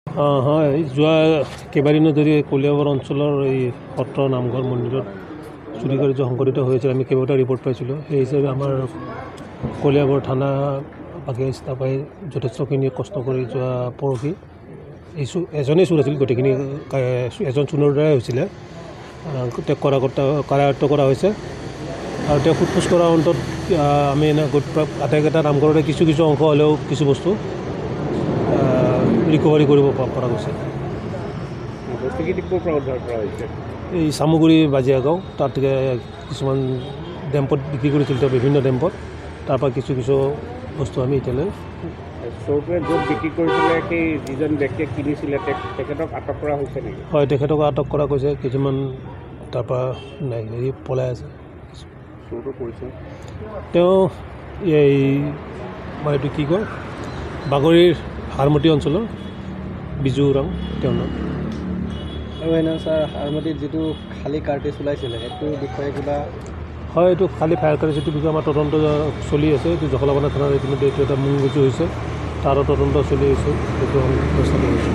হয়, যোৱা কেইবাদিনো ধৰি কলিয়াবৰ অঞ্চলৰ এই সত্ৰ নামঘৰ মন্দিৰত চুৰি কাৰ্য সংঘটিত হৈছিল। আমি কেইবাটাও ৰিপৰ্ট পাইছিলোঁ। সেই হিচাপে আমাৰ কলিয়াবৰ থানা বাকী ষ্টাফে যথেষ্টখিনি কষ্ট কৰি যোৱা পৰহি এজনেই চোৰ আছিল, গোটেইখিনি এজন চোৰৰ দ্বাৰাই হৈছিলে। তেওঁক কাৰায়ত্ব কৰা হৈছে আৰু তেওঁ সোধ কৰাৰ অন্তত আমি আটাইকেইটা নামঘৰতে কিছু কিছু অংশ হ'লেও কিছু বস্তু ৰিকভাৰী কৰিব পৰা গৈছে। এই চামগুৰি বাজিয়া গাঁও, তাত কিছুমান ডেম্পত বিক্ৰী কৰিছিল, তেওঁ বিভিন্ন ডেম্পত। তাৰপৰা কিছু কিছু বস্তু আমি এতিয়ালৈ চোৰটোৱে য'ত বিক্ৰী কৰিছিলে সেই যিজন ব্যক্তিয়ে কিনিছিলে তেখেতক আটক কৰা হৈছে নেকি? হয়, তেখেতক আটক কৰা গৈছে। কিছুমান তাৰপৰা পলাই আছে। চোৰটো কৰিছে তেওঁ এই মানে এইটো কি কয়, বাগৰিৰ হাৰমতি অঞ্চলৰ বিজু ৰাম তেওঁৰ নাম। আৰু এনে ছাৰ, হাৰমতিত যিটো খালী কাৰ্টেজ ওলাইছিলে সেইটোৰ বিষয়ে কিবা? হয়, এইটো খালী ফায়াৰ কাৰ্টেজটোৰ বিষয়ে আমাৰ তদন্ত চলি আছে। এইটো জখলাবন্ধা থানাৰ ইতিমধ্যে এইটো এটা মূলগোচৰ হৈছে, তাৰো তদন্ত চলি আছে, সেইটো ব্যৱস্থা লৈ আছে।